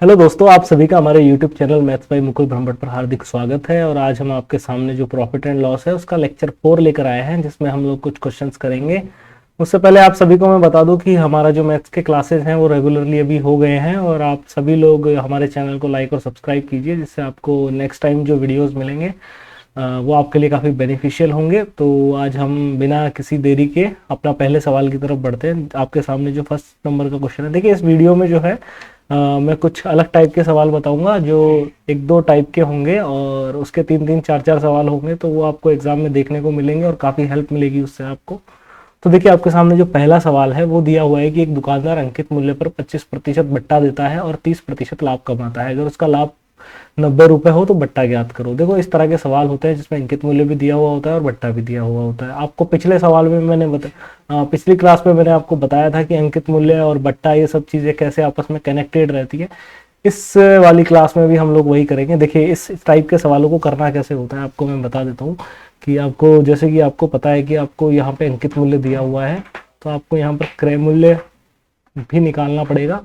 Hello दोस्तों, आप सभी का हमारे YouTube channel maths by Mukul Brahmat पर हार्दिक स्वागत है। और आज हम आपके सामने जो प्रॉफिट एंड लॉस है उसका लेक्चर 4 लेकर आए हैं, जिसमें हम लोग कुछ क्वेश्चंस करेंगे। उससे पहले आप सभी को मैं बता दूं कि हमारा जो मैथ्स के क्लासेस हैं वो रेगुलरली अभी हो गए हैं, और आप सभी लोग हमारे चैनल को लाइक और सब्सक्राइब कीजिए, जिससे आपको नेक्स्ट टाइम जो वीडियोज़ मिलेंगे वो आपके लिए काफ़ी बेनिफिशियल होंगे। तो आज हम बिना किसी देरी के अपना पहले सवाल की तरफ बढ़ते हैं। आपके सामने जो फर्स्ट नंबर का क्वेश्चन है, देखिए इस वीडियो में जो है मैं कुछ अलग टाइप के सवाल बताऊंगा, जो एक दो टाइप के होंगे और उसके तीन तीन चार चार सवाल होंगे, तो वो आपको एग्जाम में देखने को मिलेंगे और काफ़ी हेल्प मिलेगी उससे आपको। तो देखिए आपके सामने जो पहला सवाल है वो दिया हुआ है कि एक दुकानदार अंकित मूल्य पर 25% बट्टा देता है और 30% लाभ कमाता है। अगर उसका लाभ 90 रुपए हो तो बट्टा ज्ञात करो। देखो इस तरह के सवाल होते हैं जिसमें अंकित मूल्य भी दिया हुआ होता है और बट्टा भी दिया हुआ होता है। आपको पिछले सवाल में पिछली क्लास में मैंने आपको बताया था कि अंकित मूल्य और बट्टा ये सब चीजें कैसे आपस में कनेक्टेड रहती है। इस वाली क्लास में भी हम लोग वही करेंगे। देखिए इस टाइप के सवालों को करना कैसे होता है आपको मैं बता देता हूँ। कि आपको जैसे कि आपको पता है कि आपको यहाँ पे अंकित मूल्य दिया हुआ है, तो आपको यहाँ पर क्रय मूल्य भी निकालना पड़ेगा।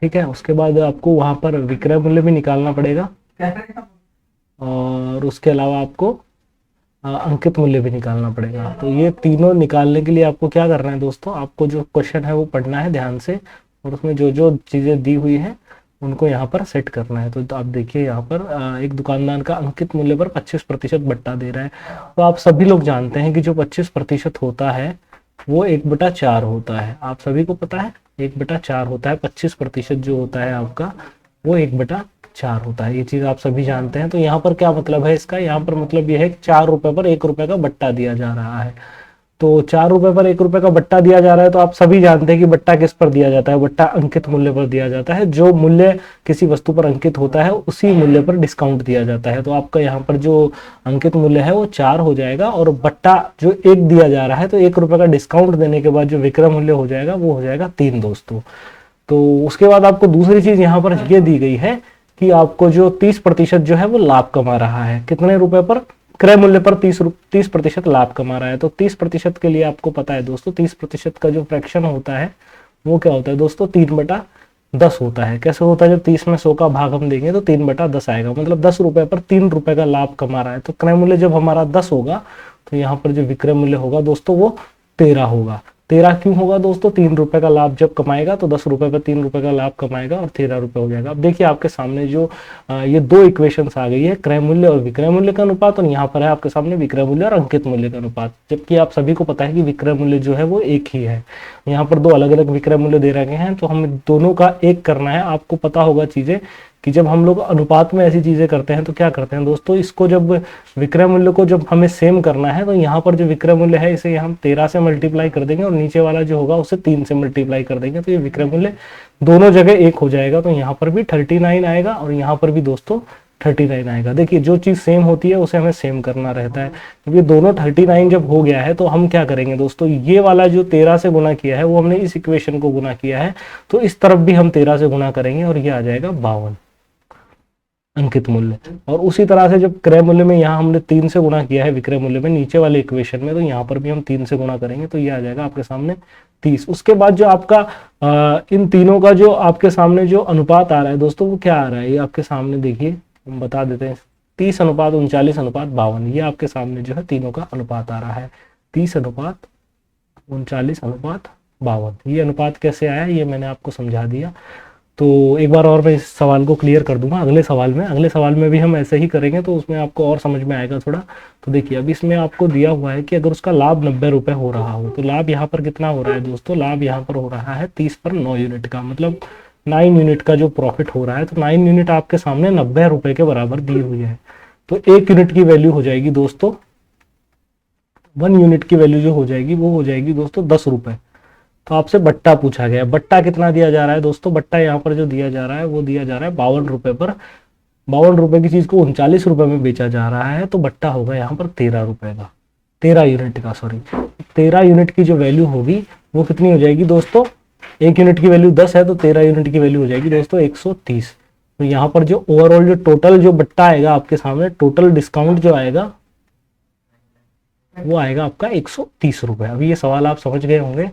ठीक है, उसके बाद आपको वहां पर विक्रय मूल्य भी निकालना पड़ेगा, और उसके अलावा आपको अंकित मूल्य भी निकालना पड़ेगा। तो ये तीनों निकालने के लिए आपको क्या करना है दोस्तों, आपको जो क्वेश्चन है वो पढ़ना है ध्यान से, और उसमें जो जो चीज़ें दी हुई हैं उनको यहाँ पर सेट करना है। तो आप देखिए यहाँ पर एक दुकानदार का अंकित मूल्य पर 25% बट्टा दे रहा है। तो आप सभी लोग जानते हैं कि जो 25% होता है वो 1/4 होता है। आप सभी को पता है 1/4 होता है। 25% जो होता है आपका वो 1/4 होता है। ये चीज आप सभी जानते हैं। तो यहाँ पर क्या मतलब है इसका, यहाँ पर मतलब ये है कि 4 रुपए पर 1 रुपए का बट्टा दिया जा रहा है। तो 4 रुपए पर 1 रुपए का बट्टा दिया जा रहा है, तो आप सभी जानते हैं कि बट्टा किस पर दिया जाता है। बट्टा अंकित मूल्य पर दिया जाता है। जो मूल्य किसी वस्तु पर अंकित होता है उसी मूल्य पर डिस्काउंट दिया जाता है। तो आपका यहाँ पर जो अंकित मूल्य है वो 4 हो जाएगा, और बट्टा जो 1 दिया जा रहा है, तो 1 रुपए का डिस्काउंट देने के बाद जो विक्रय मूल्य हो जाएगा वो हो जाएगा 3 दोस्तों। तो उसके बाद आपको दूसरी चीज यहाँ पर ये दी गई है कि आपको जो 30% जो है वो लाभ कमा रहा है। कितने रुपए पर, क्रय मूल्य पर 30% लाभ कमा रहा है। तो 30% के लिए आपको पता है दोस्तों, 30% का जो फ्रैक्शन होता है वो क्या होता है दोस्तों, 3/10 होता है। कैसे होता है, जब 30 में 100 का भाग हम देंगे तो 3/10 आएगा। मतलब 10 रुपए पर 3 रुपए का लाभ कमा रहा है। तो क्रय मूल्य जब हमारा 10 होगा, तो यहाँ पर जो विक्रय मूल्य होगा दोस्तों वो 13 होगा। 13 क्यों होगा दोस्तों, 3 रुपए का लाभ जब कमाएगा तो 10 रुपए पर 3 रुपए का लाभ कमाएगा और 13 रुपए हो जाएगा। अब देखिए आपके सामने जो ये दो इक्वेशंस आ गई है, क्रय मूल्य और विक्रय मूल्य का अनुपात, और यहाँ पर है आपके सामने विक्रय मूल्य और अंकित मूल्य का अनुपात। जबकि आप सभी को पता है कि विक्रय मूल्य जो है वो एक ही है। यहाँ पर दो अलग अलग विक्रय मूल्य दे रखे हैं, तो हमें दोनों का एक करना है। आपको पता होगा चीजें कि जब हम लोग अनुपात में ऐसी चीजें करते हैं तो क्या करते हैं दोस्तों, इसको जब विक्रय मूल्य को जब हमें सेम करना है, तो यहाँ पर जो विक्रय मूल्य है इसे हम 13 से मल्टीप्लाई कर देंगे, और नीचे वाला जो होगा उसे 3 से मल्टीप्लाई कर देंगे। तो ये विक्रय मूल्य दोनों जगह एक हो जाएगा। तो यहाँ पर भी 39 आएगा और यहाँ पर भी दोस्तों 39 आएगा। देखिए जो चीज सेम होती है उसे हमें सेम करना रहता है। जब ये दोनों 39 जब हो गया है, तो हम क्या करेंगे दोस्तों, ये वाला जो 13 से गुना किया है वो हमने इस इक्वेशन को गुना किया है, तो इस तरफ भी हम 13 से गुना करेंगे और ये आ जाएगा 52 अंकित मूल्य। और उसी तरह से जब क्रय मूल्य में यहाँ हमने 3 से गुणा किया है विक्रय मूल्य में नीचे वाले इक्वेशन में, तो यहाँ पर भी हम 3 से गुणा करेंगे, तो ये आ जाएगा आपके सामने 30। उसके बाद जो आपका इन तीनों का जो आपके सामने जो अनुपात आ रहा है दोस्तों, वो क्या आ रहा है, ये आपके सामने देखिए हम बता देते हैं। 30:39:52, ये आपके सामने जो है तीनों का अनुपात आ रहा है। 30:39:52। ये अनुपात कैसे आया ये मैंने आपको समझा दिया। तो एक बार और मैं इस सवाल को क्लियर कर दूंगा। अगले सवाल में भी हम ऐसे ही करेंगे, तो उसमें आपको और समझ में आएगा थोड़ा। तो देखिए अब इसमें आपको दिया हुआ है कि अगर उसका लाभ 90 रुपए हो रहा हो, तो लाभ यहाँ पर कितना हो रहा है दोस्तों, लाभ यहाँ पर हो रहा है 30 पर 9 यूनिट का, मतलब 9 यूनिट का जो प्रॉफिट हो रहा है। तो 9 यूनिट आपके सामने 90 रुपए के बराबर दी हुई है। तो 1 यूनिट की वैल्यू हो जाएगी दोस्तों, 1 यूनिट की वैल्यू जो हो जाएगी वो हो जाएगी दोस्तों 10 रुपए। तो आपसे बट्टा पूछा गया, बट्टा कितना दिया जा रहा है दोस्तों, बट्टा यहाँ पर जो दिया जा रहा है वो दिया जा रहा है 52 रुपए पर। 52 रुपए की चीज को 39 रुपए में बेचा जा रहा है, तो बट्टा होगा यहाँ पर 13 रुपए का, 13 यूनिट का, सॉरी 13 यूनिट की जो वैल्यू होगी वो कितनी हो जाएगी दोस्तों, 1 यूनिट की वैल्यू 10 है, तो 13 यूनिट की वैल्यू हो जाएगी दोस्तों 130। तो यहाँ पर जो ओवरऑल जो टोटल जो बट्टा आएगा आपके सामने, टोटल डिस्काउंट जो आएगा वो आएगा आपका 130 रुपए। अभी ये सवाल आप समझ गए होंगे।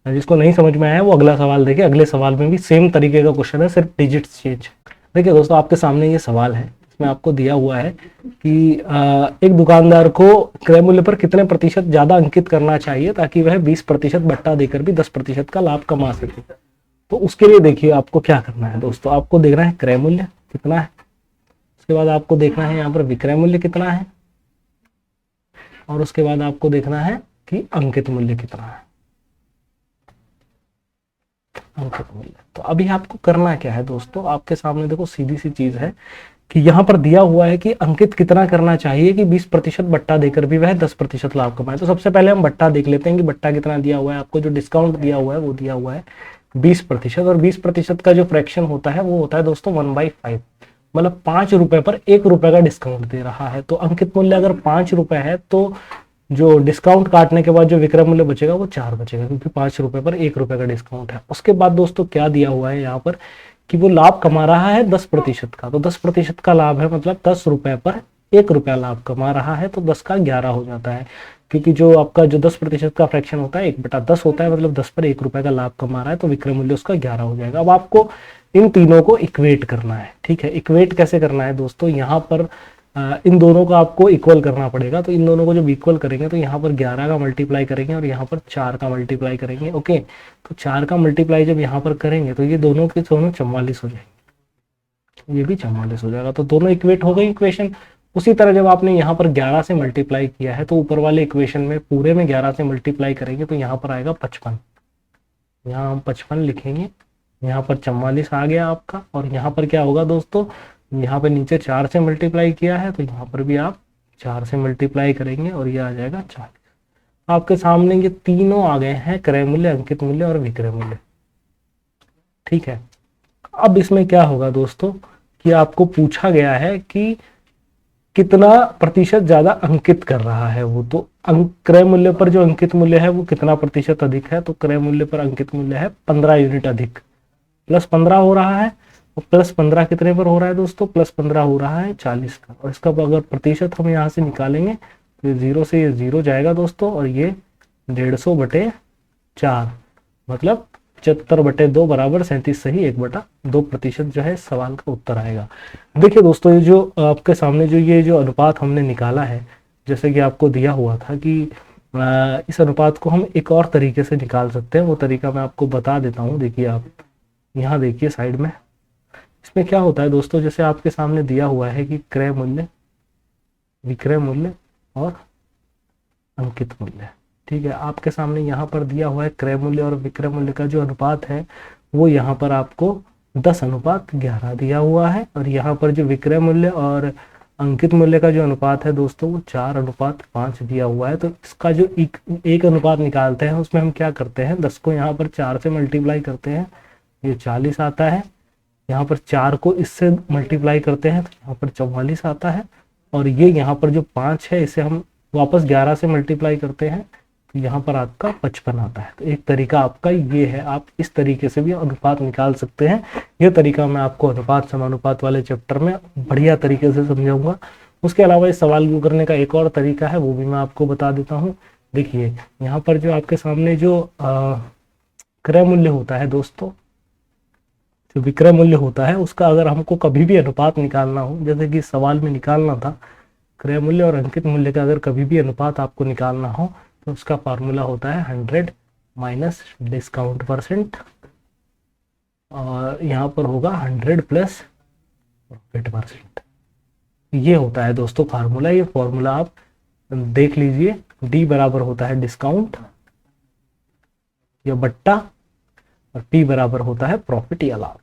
जिसको नहीं समझ में आया वो अगला सवाल देखिए, अगले सवाल में भी सेम तरीके का क्वेश्चन है, सिर्फ डिजिट्स चेंज। देखिए दोस्तों, आपके सामने ये सवाल है, इसमें आपको दिया हुआ है कि एक दुकानदार को क्रय मूल्य पर कितने प्रतिशत ज्यादा अंकित करना चाहिए ताकि वह 20% बट्टा देकर भी 10% का लाभ कमा सके। तो उसके लिए देखिए आपको क्या करना है दोस्तों, आपको देखना है क्रय मूल्य कितना है, उसके बाद आपको देखना है यहाँ पर विक्रय मूल्य कितना है, और उसके बाद आपको देखना है कि अंकित मूल्य कितना है, अंकित मूल्य। तो अभी आपको करना क्या है दोस्तों, आपके सामने देखो सीधी सी चीज है कि यहाँ पर दिया हुआ है कि अंकित कितना करना चाहिए कि 20% बट्टा देकर भी वह 10% लाभ कमाए। तो सबसे पहले हम बट्टा देख लेते हैं कि बट्टा कितना दिया हुआ है। आपको जो डिस्काउंट दिया हुआ है वो दिया हुआ है 20%, और 20% का जो फ्रैक्शन होता है वो होता है दोस्तों 1/5, मतलब 5 रुपए पर 1 रुपए का डिस्काउंट दे रहा है। तो अंकित मूल्य अगर 5 रुपए है तो जो डिस्काउंट काटने के बाद जो विक्रय मूल्य बचेगा वो 4 बचेगा, क्योंकि 5 रुपए पर 1 रुपए का डिस्काउंट है। उसके बाद दोस्तों क्या दिया हुआ है यहाँ पर कि वो लाभ कमा रहा है 10% का। तो 10% का लाभ है, मतलब 10 रुपए पर 1 रुपया लाभ कमा रहा है, तो 10 का 11 हो जाता है, क्योंकि जो आपका जो 10% का फ्रैक्शन होता है 1/10 होता है, मतलब 10 पर 1 रुपए का लाभ कमा रहा है, तो विक्रय मूल्य उसका 11 हो जाएगा। अब आपको इन तीनों को इक्वेट करना है, ठीक है। इक्वेट कैसे करना है दोस्तों, यहाँ पर इन दोनों को आपको इक्वल करना पड़ेगा। तो इन दोनों को जब इक्वल करेंगे तो यहाँ पर 11 का मल्टीप्लाई करेंगे और यहाँ पर 4 का मल्टीप्लाई करेंगे। ओके, तो 4 का मल्टीप्लाई जब यहाँ पर करेंगे तो ये दोनों के दोनों 44 हो जाएंगे, ये भी 44 हो जाएगा। तो दोनों इक्वेट हो गई इक्वेशन। उसी तरह जब आपने यहाँ पर 11 से मल्टीप्लाई किया है तो ऊपर वाले इक्वेशन में पूरे में 11 से मल्टीप्लाई करेंगे तो यहाँ पर आएगा 55, यहाँ हम 55 लिखेंगे, यहाँ पर 44 आ गया आपका। और यहाँ पर क्या होगा दोस्तों, यहाँ पे नीचे 4 से मल्टीप्लाई किया है तो यहाँ पर भी आप 4 से मल्टीप्लाई करेंगे और ये आ जाएगा 40। आपके सामने ये तीनों आ गए हैं, क्रय मूल्य, अंकित मूल्य और विक्रय मूल्य, ठीक है। अब इसमें क्या होगा दोस्तों कि आपको पूछा गया है कि कितना प्रतिशत ज्यादा अंकित कर रहा है वो। तो क्रय मूल्य पर जो अंकित मूल्य है वो कितना प्रतिशत अधिक है, तो क्रय मूल्य पर अंकित मूल्य है 15 यूनिट अधिक, +15 हो रहा है। और +15 कितने पर हो रहा है दोस्तों, +15 हो रहा है 40 का। और इसका अगर प्रतिशत हम यहाँ से निकालेंगे तो ये 0 से ये 0 जाएगा दोस्तों, और ये 150/4 मतलब 75/2 बराबर 37 सही 1/2% जो है सवाल का उत्तर आएगा। देखिए दोस्तों, ये जो आपके सामने जो ये जो अनुपात हमने निकाला है, जैसे कि आपको दिया हुआ था कि इस अनुपात को हम एक और तरीके से निकाल सकते हैं, वो तरीका मैं आपको बता देता हूँ। देखिए आप यहाँ देखिए साइड में, इसमें क्या होता है दोस्तों, जैसे आपके सामने दिया हुआ है कि क्रय मूल्य, विक्रय मूल्य और अंकित मूल्य, ठीक है। आपके सामने यहाँ पर दिया हुआ है क्रय मूल्य और विक्रय मूल्य का जो अनुपात है वो यहाँ पर आपको 10:11 दिया हुआ है, और यहाँ पर जो विक्रय मूल्य और अंकित मूल्य का जो अनुपात है दोस्तों वो 4:5 दिया हुआ है। तो इसका जो एक अनुपात निकालते हैं उसमें हम क्या करते हैं, 10 को यहाँ पर 4 से मल्टीप्लाई करते हैं, ये 40 आता है। यहाँ पर 4 को इससे मल्टीप्लाई करते हैं तो यहाँ पर 44 आता है। और ये यहाँ पर जो 5 है इसे हम वापस 11 से मल्टीप्लाई करते हैं तो यहाँ पर आपका 55 आता है। तो एक तरीका आपका ये है, आप इस तरीके से भी अनुपात निकाल सकते हैं। ये तरीका मैं आपको अनुपात समानुपात वाले चैप्टर में बढ़िया तरीके से समझाऊंगा। उसके अलावा इस सवाल को करने का एक और तरीका है, वो भी मैं आपको बता देता हूँ। देखिए यहाँ पर जो आपके सामने जो क्रय मूल्य होता है दोस्तों, जो विक्रय मूल्य होता है उसका अगर हमको कभी भी अनुपात निकालना हो, जैसे कि सवाल में निकालना था क्रय मूल्य और अंकित मूल्य का, अगर कभी भी अनुपात आपको निकालना हो तो उसका फार्मूला होता है 100 माइनस डिस्काउंट %, और यहाँ पर होगा 100 प्लस प्रॉफिट %। ये होता है दोस्तों फार्मूला। ये फार्मूला आप देख लीजिए, डी बराबर होता है डिस्काउंट या बट्टा, और पी बराबर होता है प्रॉफिट या लाभ।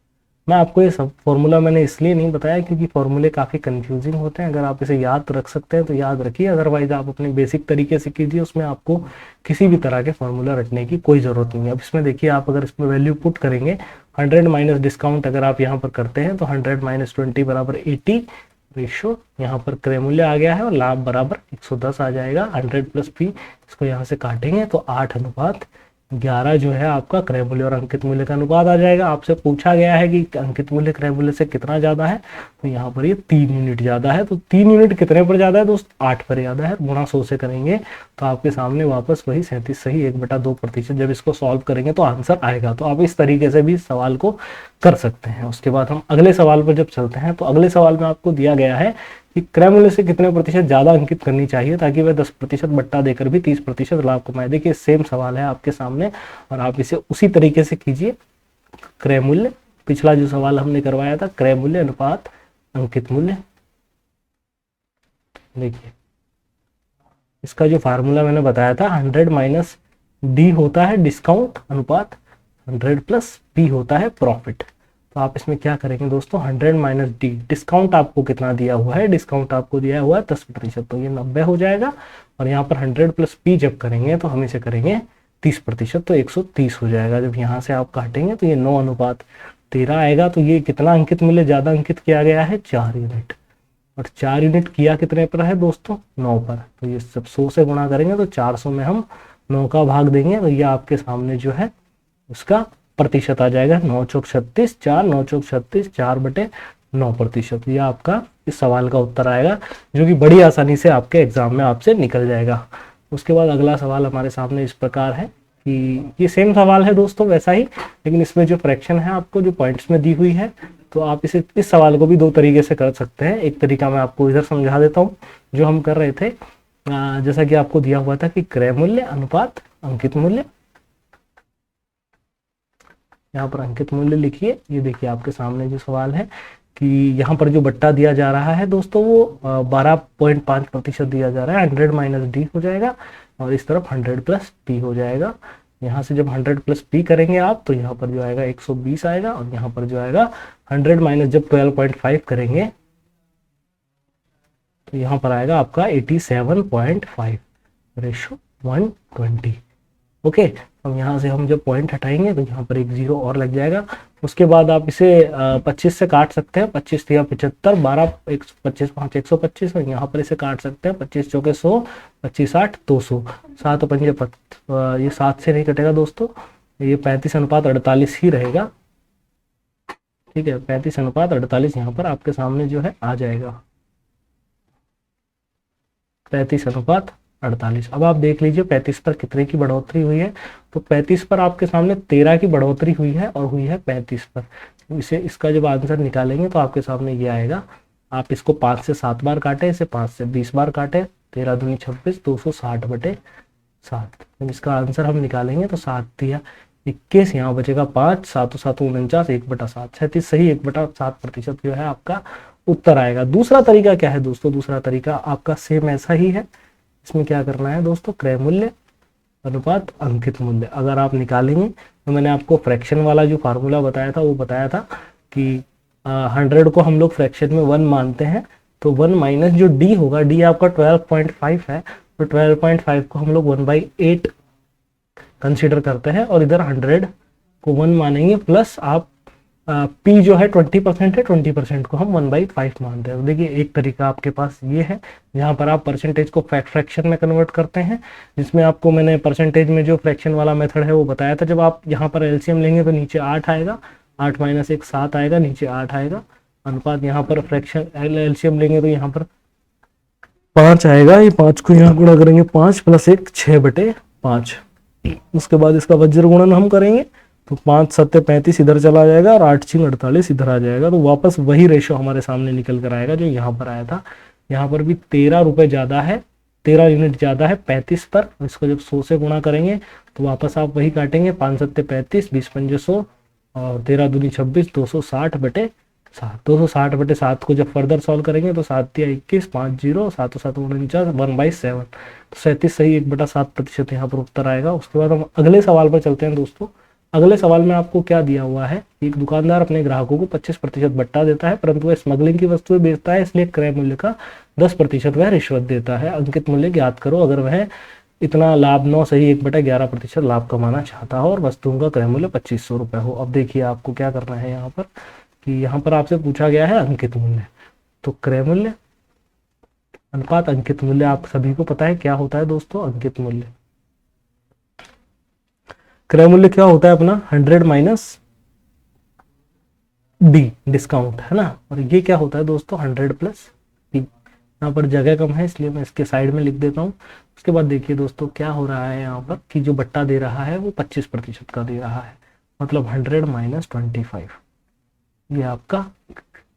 मैं आपको ये सब फॉर्मूला मैंने इसलिए नहीं बताया क्योंकि फॉर्मूले काफ़ी कंफ्यूजिंग होते हैं। अगर आप इसे याद रख सकते हैं तो याद रखिए, अदरवाइज आप अपने बेसिक तरीके से कीजिए, उसमें आपको किसी भी तरह के फॉर्मूला रटने की कोई ज़रूरत नहीं है। अब इसमें देखिए, आप अगर इसमें वैल्यू पुट करेंगे 100 माइनस डिस्काउंट अगर आप यहाँ पर करते हैं तो 100 माइनस 20 बराबर 80 रेशो, यहाँ पर क्रय मूल्य आ गया है और लाभ बराबर 110 आ जाएगा। 100 प्लस पी, इसको यहाँ से काटेंगे तो 8:1 11 जो है आपका क्रय मूल्य और अंकित मूल्य का अनुपात आ जाएगा। आपसे पूछा गया है कि अंकित मूल्य क्रय मूल्य से कितना ज्यादा है, तो यहाँ पर ये 3 यूनिट ज्यादा है। तो 3 यूनिट कितने पर ज्यादा है दोस्त, 8 पर ज्यादा है। गुणा 100 से करेंगे तो आपके सामने वापस वही 37 सही 1/2%। जब इसको सॉल्व करेंगे तो आंसर आएगा। तो आप इस तरीके से भी सवाल को कर सकते हैं। उसके बाद हम अगले सवाल पर जब चलते हैं, तो अगले सवाल में आपको दिया गया है कि क्रय मूल्य से कितने प्रतिशत ज्यादा अंकित करनी चाहिए ताकि वह 10% बट्टा देकर भी 30% लाभ कमाए। देखिए सेम सवाल है आपके सामने और आप इसे उसी तरीके से कीजिए। क्रय मूल्य, पिछला जो सवाल हमने करवाया था, क्रय मूल्य अनुपात अंकित मूल्य। देखिए इसका जो फार्मूला मैंने बताया था, 100 माइनस डी होता है डिस्काउंट अनुपात 100 प्लस पी होता है प्रॉफिट। तो आप इसमें क्या करेंगे दोस्तों, 100 माइनस डी, डिस्काउंट आपको कितना दिया हुआ है, डिस्काउंट आपको दिया हुआ है 10%, तो ये 90 हो जाएगा। और यहाँ पर 100 प्लस पी जब करेंगे तो हम इसे करेंगे 30%, तो 130 हो जाएगा। जब यहाँ से आप काटेंगे तो ये 9:13 आएगा। तो ये कितना अंकित मूल्य ज्यादा अंकित किया गया है, 4 यूनिट। और 4 यूनिट किया कितने पर है दोस्तों, 9 पर। तो ये सब 100 से गुणा करेंगे तो 400 में हम 9 का भाग देंगे, तो ये आपके सामने जो है उसका प्रतिशत आ जाएगा 9 चौक 36, 4 9 चौक 36, 4/9%। ये आपका इस सवाल का उत्तर आएगा, जो कि बड़ी आसानी से आपके एग्जाम में आपसे निकल जाएगा। उसके बाद अगला सवाल हमारे सामने इस प्रकार है कि ये सेम सवाल है दोस्तों वैसा ही, लेकिन इसमें जो फ्रैक्शन है आपको जो पॉइंट्स में दी हुई है, तो आप इसे इस सवाल को भी 2 तरीके से कर सकते हैं। एक तरीका मैं आपको इधर समझा देता हूँ जो हम कर रहे थे। जैसा कि आपको दिया हुआ था कि क्रय मूल्य अनुपात अंकित मूल्य, यहाँ पर अंकित मूल्य लिखिए। ये देखिए आपके सामने जो सवाल है कि यहाँ पर जो बट्टा दिया जा रहा है दोस्तों वो 12.5% दिया जा रहा है। 100 माइनस डी हो जाएगा और इस तरफ 100 प्लस पी हो जाएगा। यहाँ से जब 100 प्लस पी करेंगे आप, तो यहाँ पर जो आएगा 120 आएगा, और यहाँ पर जो आएगा 100 माइनस जब 12.5 करेंगे तो यहाँ पर आएगा आपका 87.5 रेशो 120। ओके, अब यहाँ से हम जब पॉइंट हटाएंगे तो यहाँ पर एक 0 और लग जाएगा। उसके बाद आप इसे 25 से काट सकते हैं, 25 या 75, 12 25 5 125, और यहाँ पर इसे काट सकते हैं 25 चौके 100, 25 8 200, 7 पंजे ये 7 से नहीं कटेगा दोस्तों, ये 35:48 ही रहेगा। ठीक है, 35:48 यहाँ पर आपके सामने जो है आ जाएगा, 35:48। अब आप देख लीजिए 35 पर कितने की बढ़ोतरी हुई है, तो 35 पर आपके सामने 13 की बढ़ोतरी हुई है और हुई है 35 पर। इसे इसका जब आंसर निकालेंगे तो आपके सामने ये आएगा। आप इसको 5 से 7 बार काटे, इसे 5 से 20 बार काटे, 13 दूनी 26, 260/7। जब इसका आंसर हम निकालेंगे तो 7 दिया 21, यहाँ बचेगा 5, 7 7 49, 1/7, 37 सही 1/7% जो है आपका उत्तर आएगा। दूसरा तरीका क्या है दोस्तों, दूसरा तरीका आपका सेम ऐसा ही है। इसमें क्या करना है दोस्तों, क्रय मूल्य अनुपात अंकित मूल्य अगर आप निकालेंगे, तो मैंने आपको फ्रैक्शन वाला जो फार्मूला बताया था वो बताया था कि 100 को हम लोग फ्रैक्शन में 1 मानते हैं, तो 1 माइनस जो डी होगा, डी आपका 12.5 है, तो 12.5 को हम लोग 1/8 कंसिडर करते हैं, और इधर 100 को 1 मानेंगे, प्लस आप पी जो है 20% है, 20% को हम 1/5 मानते हैं। देखिए एक तरीका आपके पास ये है, जहाँ पर आप परसेंटेज को फ्रैक्शन में कन्वर्ट करते हैं, जिसमें आपको मैंने परसेंटेज में जो फ्रैक्शन वाला मेथड है वो बताया था। जब आप यहाँ पर एलसीएम लेंगे तो नीचे 8 आएगा, 8 माइनस 1 7 आएगा, नीचे 8 आएगा। अनुपात यहाँ पर फ्रैक्शन एलसीएम लेंगे तो यहाँ पर 5 आएगा, ये 5 को यहाँ गुणा करेंगे, 5 + 1 6/5। उसके बाद इसका वज्र गुणन हम करेंगे तो 5 7 35 इधर चला जाएगा और 8 6 48 इधर आ जाएगा, तो वापस वही रेशो हमारे सामने निकल कर आएगा जो यहाँ पर आया था। यहाँ पर भी 13 रुपए ज्यादा है, 13 यूनिट ज्यादा है 35 पर। इसको जब 100 से गुणा करेंगे तो वापस आप वही काटेंगे, 5 7 35, 20 पंजे 100, और 13 दूनी 26, 260/7। 260/7 को जब फर्दर सॉल्व करेंगे तो 7 या 21, 5 0, 7 7 49, 1/7, तो 37 सही 1/7% यहाँ पर उत्तर आएगा। उसके बाद हम अगले सवाल पर चलते हैं दोस्तों। अगले सवाल में आपको क्या दिया हुआ है, एक दुकानदार अपने ग्राहकों को 25% बट्टा देता है, परंतु वह स्मगलिंग की वस्तुएं बेचता है, इसलिए क्रय मूल्य का 10% वह रिश्वत देता है। अंकित मूल्य ज्ञात करो अगर वह इतना लाभ 9 सही 1/11% लाभ कमाना चाहता हो और वस्तुओं का क्रय मूल्य 2500 रुपये हो। अब देखिए आपको क्या करना है यहाँ पर, कि यहाँ पर आपसे पूछा गया है अंकित मूल्य, तो क्रय मूल्य अनुपात अंकित मूल्य आप सभी को पता है क्या होता है दोस्तों, अंकित मूल्य। क्रय मूल्य क्या होता है अपना 100 माइनस डी डिस्काउंट, है ना। और ये क्या होता है दोस्तों 100 प्लस डी। यहाँ पर जगह कम है इसलिए मैं इसके साइड में लिख देता हूँ। उसके बाद देखिए दोस्तों क्या हो रहा है यहाँ पर कि जो बट्टा दे रहा है वो 25% का दे रहा है, मतलब 100 माइनस 25, ये आपका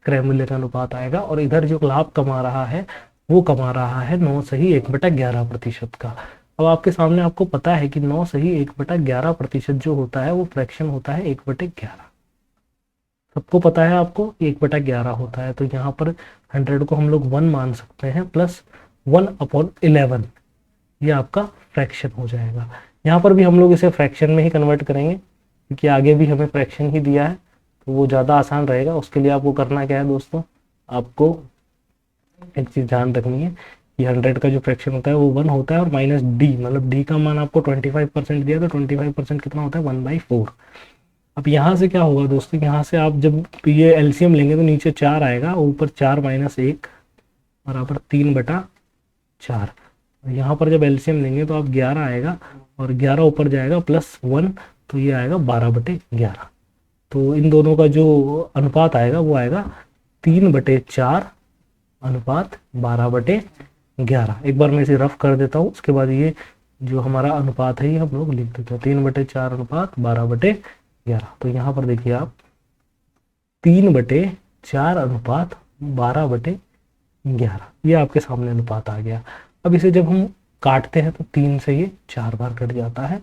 क्रय मूल्य का अनुपात आएगा। और इधर जो लाभ कमा रहा है वो कमा रहा है 9 सही 1/11% का। अब आपके सामने आपको पता है कि 9 सही 1/11% जो होता है वो फ्रैक्शन होता है 1/11, सबको पता है आपको 1/11 होता है। तो यहाँ पर 100 को हम लोग 1 मान सकते हैं प्लस 1/11, ये आपका फ्रैक्शन हो जाएगा। यहाँ पर भी हम लोग इसे फ्रैक्शन में ही कन्वर्ट करेंगे क्योंकि आगे भी हमें फ्रैक्शन ही दिया है तो वो ज़्यादा आसान रहेगा। उसके लिए आपको करना क्या है दोस्तों, आपको एक चीज़ ध्यान रखनी है कि 100 का जो फ्रैक्शन होता है वो 1 होता है और माइनस डी, मतलब डी का मान आपको 25% दिया तो 25% कितना होता है 1/4। अब यहाँ से क्या होगा दोस्तों, यहाँ से आप जब ये एलसीएम लेंगे तो नीचे 4 आएगा, ऊपर 4 माइनस 1 बराबर 3/4। यहाँ पर जब एलसीएम लेंगे तो आप 11 आएगा और 11 ऊपर जाएगा प्लस 1 तो ये आएगा 12/11। तो इन दोनों का जो अनुपात आएगा वो आएगा 3/4 अनुपात 12/11। एक बार मैं इसे रफ कर देता हूँ, उसके बाद ये जो हमारा अनुपात है ये हम लोग लिख देते हैं 3/4 अनुपात 12/11। तो यहाँ पर देखिए आप 3/4 अनुपात 12/11, ये आपके सामने अनुपात आ गया। अब इसे जब हम काटते हैं तो 3 से ये 4 बार कट जाता है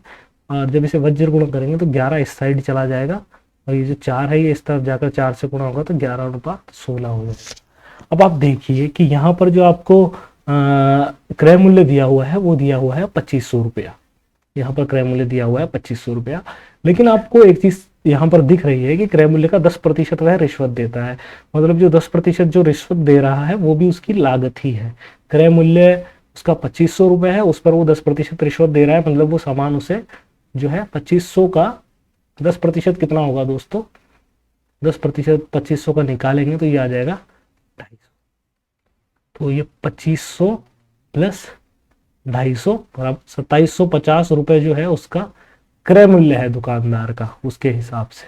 और जब इसे वज्र गुणा करेंगे तो 11 इस साइड चला जाएगा और ये जो 4 है ये इस तरफ जाकर 4 से गुणा होगा तो 11/16 हो जाएगा। अब आप देखिए कि यहाँ पर जो आपको क्रय मूल्य दिया हुआ है वो दिया हुआ है 2500 रुपया। यहाँ पर क्रय मूल्य दिया हुआ है 2500 रुपया, लेकिन आपको एक चीज यहाँ पर दिख रही है कि क्रय मूल्य का 10% वह रिश्वत देता है, मतलब जो 10% जो रिश्वत दे रहा है वो भी उसकी लागत ही है। क्रय मूल्य उसका 2500 रुपये है, उस पर वो 10% रिश्वत दे रहा है, मतलब वो सामान उसे जो है 2500 का 10% कितना होगा दोस्तों, 10% 2500 का निकालेंगे तो ये आ जाएगा 250। तो ये 2500 प्लस 250 बराबर 2750 रुपये जो है उसका क्रय मूल्य है दुकानदार का उसके हिसाब से,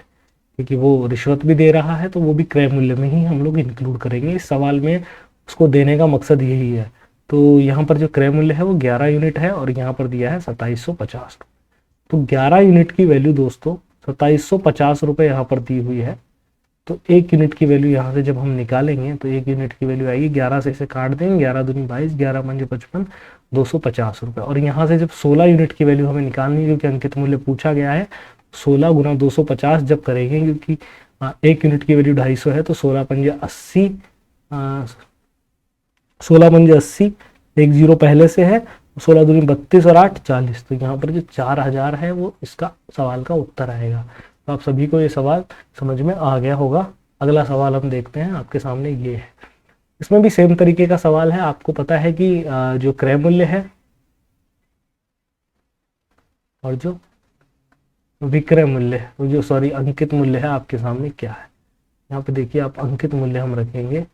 क्योंकि वो रिश्वत भी दे रहा है तो वो भी क्रय मूल्य में ही हम लोग इंक्लूड करेंगे। इस सवाल में उसको देने का मकसद यही है। तो यहाँ पर जो क्रय मूल्य है वो 11 यूनिट है और यहाँ पर दिया है 2750। तो 11 यूनिट की वैल्यू दोस्तों 2750 रुपये यहाँ पर दी हुई है। तो 1 यूनिट की वैल्यू यहाँ से जब हम निकालेंगे तो 1 यूनिट की वैल्यू आएगी 11 से इसे काट देंगे, 11 दूनी 22, 11 पंजे 55, 250 रुपये। और यहाँ से जब 16 यूनिट की वैल्यू हमें निकालनी है क्योंकि अंकित मूल्य पूछा गया है, 16 गुना 250 जब करेंगे क्योंकि 1 यूनिट की वैल्यू 250 है तो 16 पंजे 80, 16 पंजे 80, एक जीरो पहले से है, 16 दूनी 32 और 8 40। तो यहाँ पर जो 4000 है वो इसका सवाल का उत्तर आएगा। तो आप सभी को ये सवाल समझ में आ गया होगा। अगला सवाल हम देखते हैं, आपके सामने ये है। इसमें भी सेम तरीके का सवाल है। आपको पता है कि जो क्रय मूल्य है और जो विक्रय मूल्य है, जो सॉरी अंकित मूल्य है, आपके सामने क्या है। यहाँ पे देखिए आप अंकित मूल्य हम रखेंगे,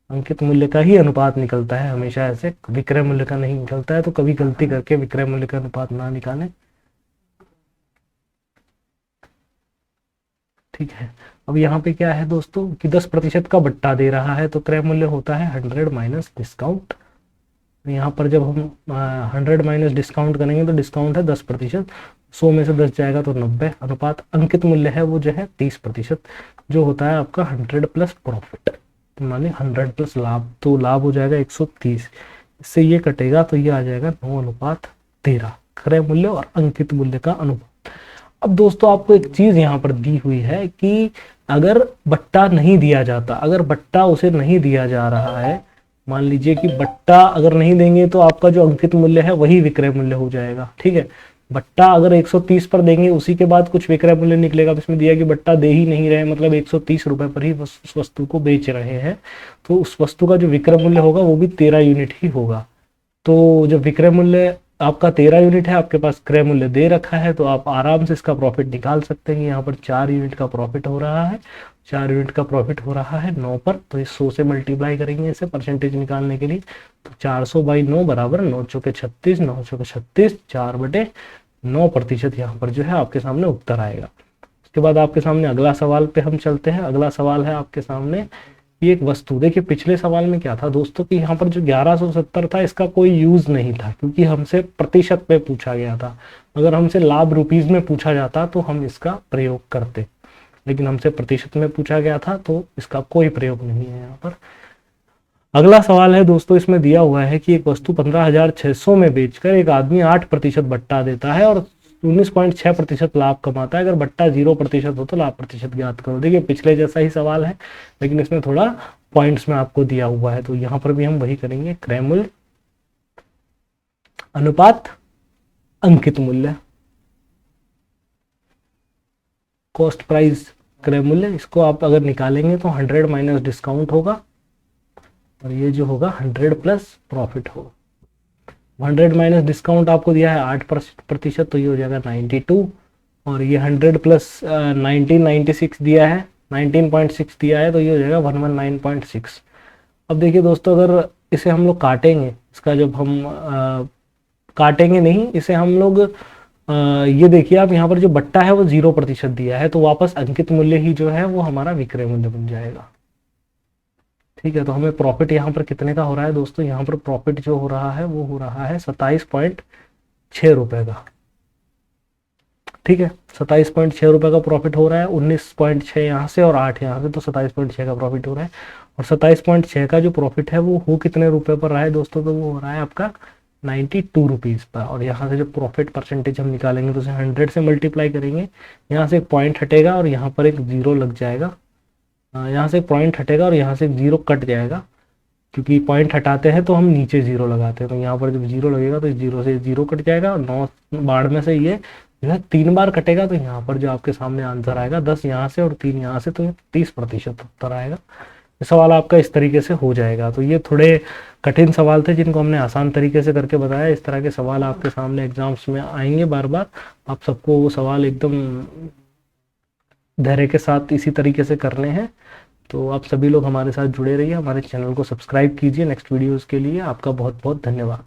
अंकित मूल्य का ही अनुपात निकलता है हमेशा, ऐसे विक्रय मूल्य का नहीं निकलता है। तो कभी गलती करके विक्रय मूल्य का अनुपात ना निकालें, ठीक है। अब यहाँ पे क्या है दोस्तों कि 10% का बट्टा दे रहा है तो क्रय मूल्य होता है 100 माइनस डिस्काउंट। यहाँ पर जब हम 100 माइनस डिस्काउंट करेंगे तो डिस्काउंट है 10%, 100 में से 10 जाएगा तो 90। अनुपात अंकित मूल्य है वो जो है 30%, जो होता है आपका 100 प्लस प्रॉफिट, तो माने 100 प्लस लाभ, तो लाभ हो जाएगा 130। इससे ये कटेगा तो ये आ जाएगा 9:13 क्रय मूल्य और अंकित मूल्य का अनुपात। अब दोस्तों आपको एक चीज यहाँ पर दी हुई है कि अगर बट्टा नहीं दिया जाता, अगर बट्टा उसे नहीं दिया जा रहा है, मान लीजिए कि बट्टा अगर नहीं देंगे तो आपका जो अंकित मूल्य है वही विक्रय मूल्य हो जाएगा, ठीक है। बट्टा अगर 130 पर देंगे उसी के बाद कुछ विक्रय मूल्य निकलेगा। इसमें दिया कि बट्टा दे ही नहीं रहे, मतलब 130 रुपए पर ही उस वस्तु को बेच रहे हैं, तो उस वस्तु का जो विक्रय मूल्य होगा वो भी 13 यूनिट ही होगा। तो जब विक्रय मूल्य आपका 13 यूनिट है, आपके पास क्रय मूल्य दे रखा है, तो आप आराम से इसका प्रॉफिट निकाल सकते हैं। यहाँ पर 4 यूनिट का प्रॉफिट हो रहा है, 4 यूनिट का प्रॉफिट हो रहा है 9 पर, तो इस 100 से मल्टीप्लाई करेंगे इसे परसेंटेज निकालने के लिए। तो 400 बाई 9 बराबर 9 चौके 36, 9 चौके 36, 4/9 9% यहाँ पर जो है आपके सामने उत्तर आएगा। उसके बाद आपके सामने अगला सवाल पे हम चलते हैं। अगला सवाल है आपके सामने ये एक वस्तु। देखिए पिछले सवाल में क्या था दोस्तों कि यहाँ पर जो 1170 था इसका कोई यूज नहीं था, क्योंकि हमसे प्रतिशत में पूछा गया था। अगर हमसे लाभ रुपीज में पूछा जाता तो हम इसका प्रयोग करते, लेकिन हमसे प्रतिशत में पूछा गया था तो इसका कोई प्रयोग नहीं है यहाँ पर। अगला सवाल है दोस्तों, इसमें दिया हुआ है कि एक वस्तु 15,600 में बेचकर एक आदमी 8% बट्टा देता है और 19.6% लाभ कमाता है। अगर बट्टा 0% हो तो लाभ प्रतिशत ज्ञात करो। देखिए पिछले जैसा ही सवाल है, लेकिन इसमें थोड़ा पॉइंट्स में आपको दिया हुआ है, तो यहाँ पर भी हम वही करेंगे, क्रय मूल्य अनुपात अंकित मूल्य, कॉस्ट प्राइस क्रय मूल्य। इसको आप अगर निकालेंगे तो 100 माइनस डिस्काउंट होगा और ये जो होगा 100 प्लस प्रॉफिट होगा। 100 माइनस डिस्काउंट आपको दिया है 8%, तो ये हो जाएगा 92, और ये 100 प्लस 1996 दिया है, 19.6 दिया है, तो ये हो जाएगा 119.6। अब देखिए दोस्तों, अगर इसे हम लोग काटेंगे, इसका जब हम काटेंगे नहीं, इसे हम लोग ये देखिए आप यहाँ पर जो बट्टा है वो 0% दिया है, तो वापस अंकित मूल्य ही जो है वो हमारा विक्रय मूल्य बन जाएगा। ठीक है, तो हमें प्रॉफिट यहाँ पर कितने का हो रहा है दोस्तों? यहाँ पर प्रॉफिट जो हो रहा है वो हो रहा है 27.6 रुपए का। ठीक है, 27.6 रुपए का प्रॉफिट हो रहा है, 19.6 यहाँ से और 8 यहाँ से, तो 27.6 का प्रॉफिट हो रहा है। और 27.6 का जो प्रॉफिट है वो हो कितने रुपए पर रहा है दोस्तों? तो वो हो रहा है आपका 92 रुपीज़ पर। और यहाँ से जो प्रॉफिट परसेंटेज हम निकालेंगे तो उसे 100 से मल्टीप्लाई करेंगे, यहाँ से एक पॉइंट हटेगा और यहाँ पर एक जीरो लग जाएगा, यहाँ से एक पॉइंट हटेगा और यहाँ से एक जीरो कट जाएगा, क्योंकि पॉइंट हटाते हैं तो हम नीचे जीरो लगाते हैं, तो यहाँ पर जब जीरो लगेगा तो इस जीरो से जीरो कट जाएगा और 9 बाढ़ में से ये जो है 3 बार कटेगा, तो यहाँ पर जो आपके सामने आंसर आएगा 10 यहाँ से और 3 यहाँ से, तो 30% उत्तर आएगा। ये सवाल आपका इस तरीके से हो जाएगा। तो ये थोड़े कठिन सवाल थे जिनको हमने आसान तरीके से करके बताया। इस तरह के सवाल आपके सामने एग्जाम्स में आएंगे बार बार, आप सबको वो सवाल एकदम धैर्य के साथ इसी तरीके से करने हैं। तो आप सभी लोग हमारे साथ जुड़े रहिए, हमारे चैनल को सब्सक्राइब कीजिए नेक्स्ट वीडियोज़ के लिए। आपका बहुत बहुत धन्यवाद।